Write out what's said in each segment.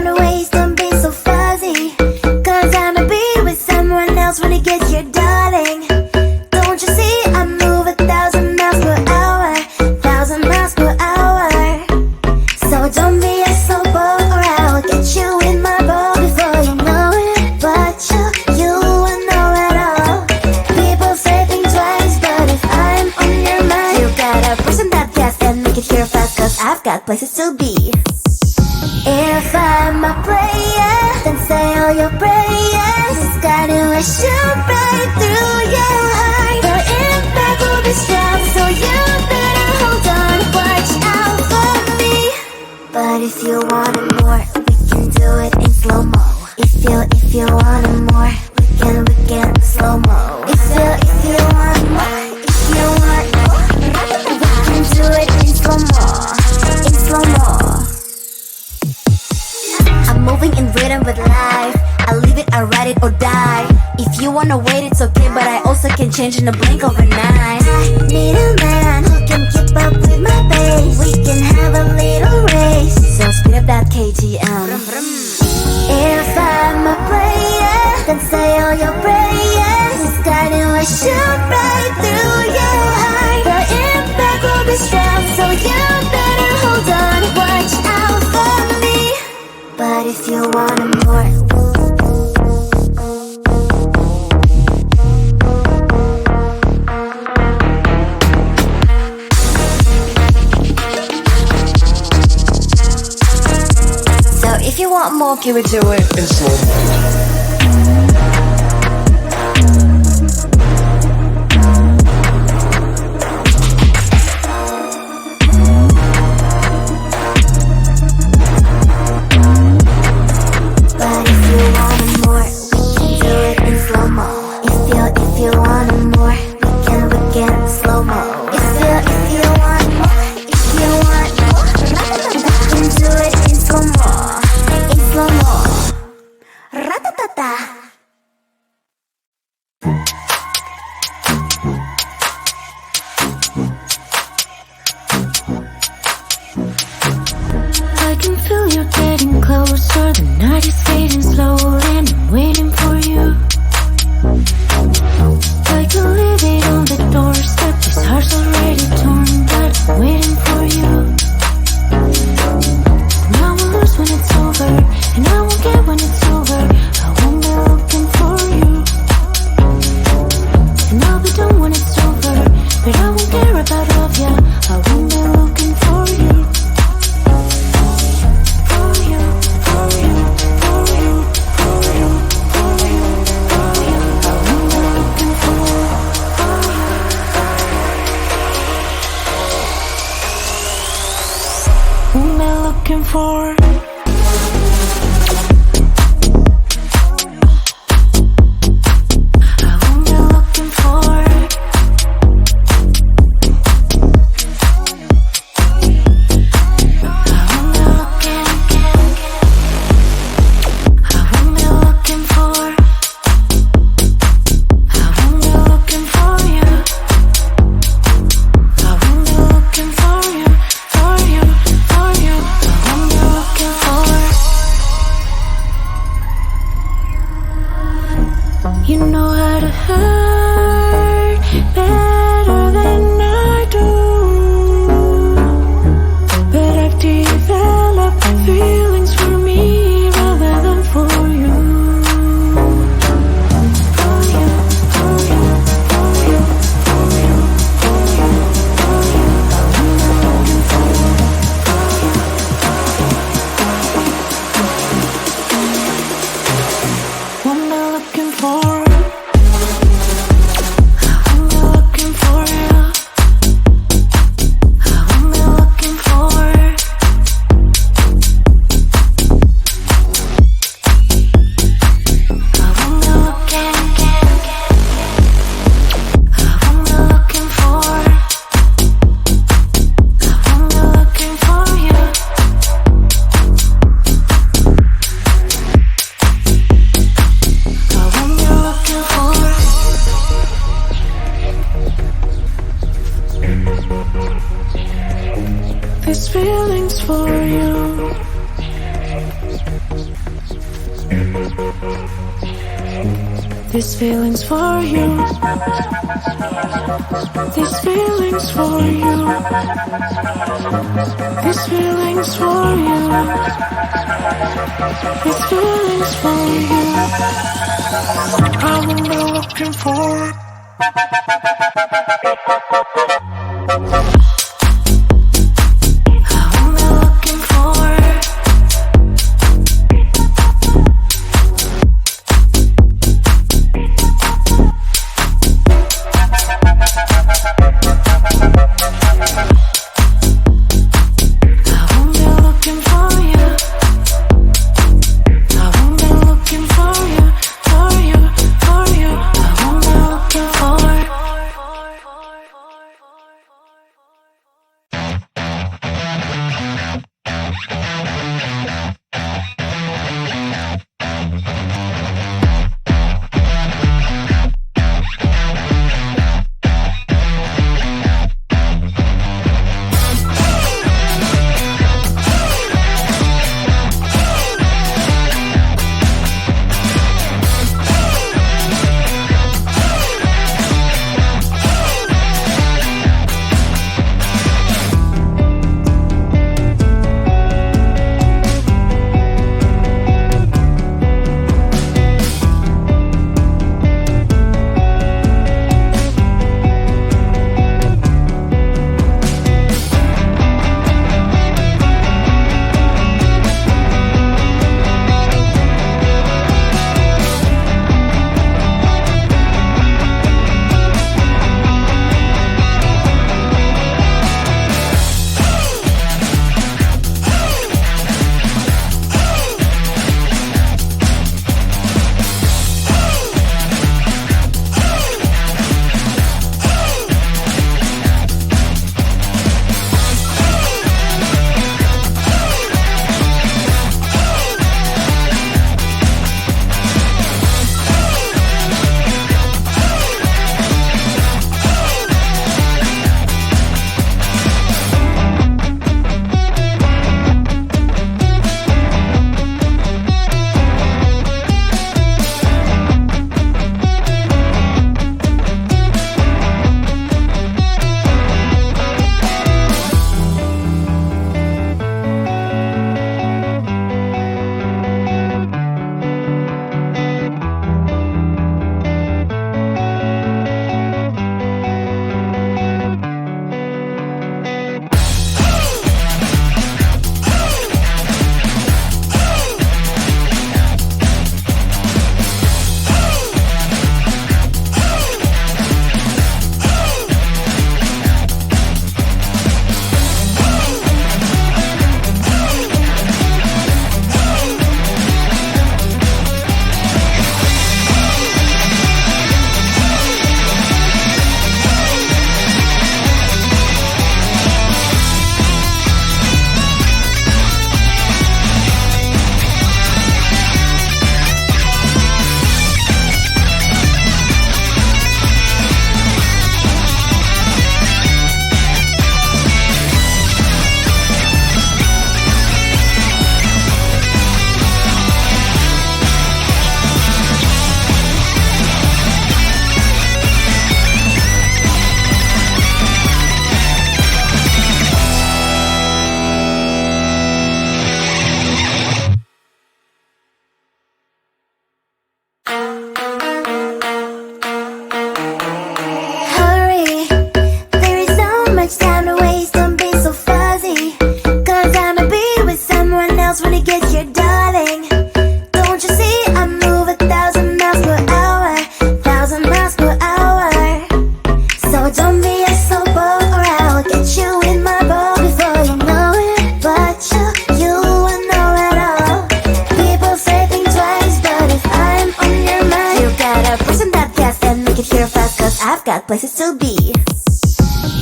your ways, don't be so fuzzy. Cause I'ma be with someone else when it gets here, darling. Don't you see, I move 1,000 miles per hour, 1,000 miles per hour. So don't be a slow boat or I'll get you in my boat before you know it. But you will know it all. People say think twice, but if I'm on your mind, you gotta push on that gas and make it here fast, cause I've got places to be. If I'm a player, then say all your prayers. It's gonna shoot right through your heart. The impact will be strong, so you better hold on. Watch out for me. But if you want it more, we can do it in slow-mo. If you want it more, we can slow-mo. If you want more, if you want more, we can do it in slow-mo, in slow-mo. I'm moving in rhythm with life. I live it, I ride it or die. If you wanna wait, it's okay, but I also can change in a blink overnight. I need a man who can keep up with my pace. We can have a little race, so speed up that KTM. If I'm a player, then say all your prayers. It's gonna shoot right through your heart. The impact will be strong, so you better hold on. Watch out for me. But if you want it more, so if you want more, can we do it in slow-mo? This feeling's for you. This feeling's for you. This feeling's for you. This feeling's for you. I'm only looking for it. got places to be.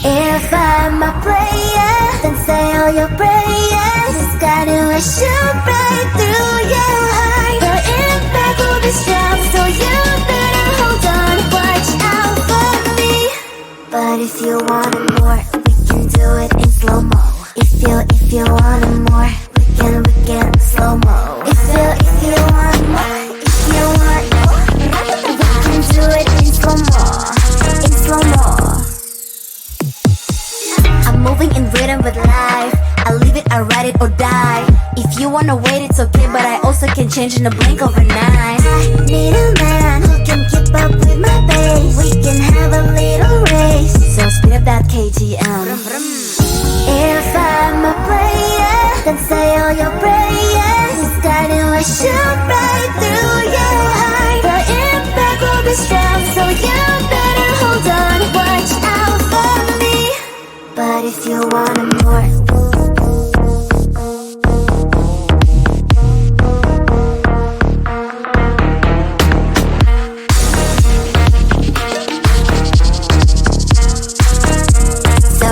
If I'm a player, then say all your prayers. It's gotta shoot right through your heart. The impact will be strong, so you better hold on. Watch out for me. But if you want it more, we can do it in slow-mo. If you want it more, we can slow-mo. If I ride it or die. If you wanna wait, it's okay, but I also can change in a blink overnight. I need a man who can keep up with my pace. We can have a little race, so speed up that KTM. If I'm a player, then say all your prayers. It's guiding will shoot right through your heart. The impact will be strong, so you better hold on. Watch out for me. But if you want more,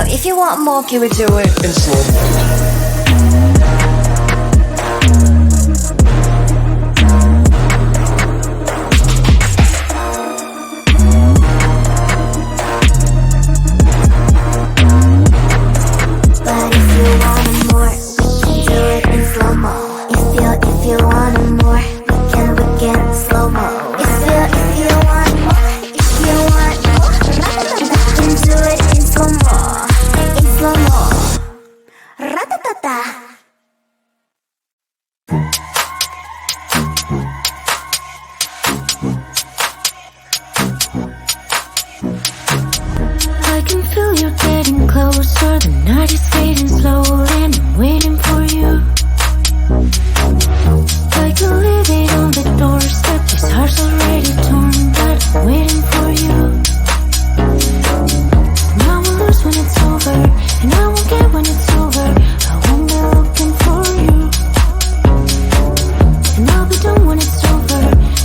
if you want more, can we do it in slow-mo? But if you want more, we can do it in slow-mo. If you want more, we can slow-mo. If you want more, we can do it in slow-mo. Slow-mo, ratatata. I can feel you getting closer. The night is fading slowly and I'm waiting for you. I can leave it on the doorstep. This heart's already torn, but I'm waiting for you. Now we'll lose when it's over, and I won't get when it's over. I won't be looking for you, and I'll be done when it's over,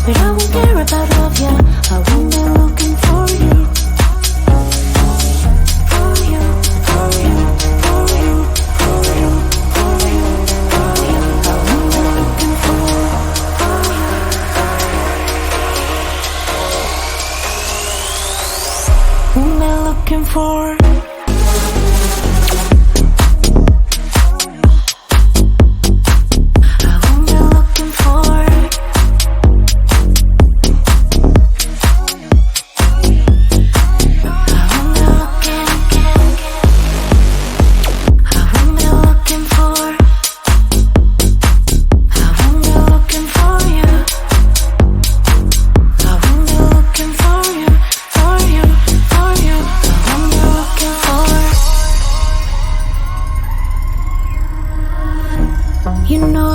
but I won't care about love, yeah. I won't be looking for you. For you, for you, for you, for you, for you, for you. I won't be looking for you. Whom am I looking for? You know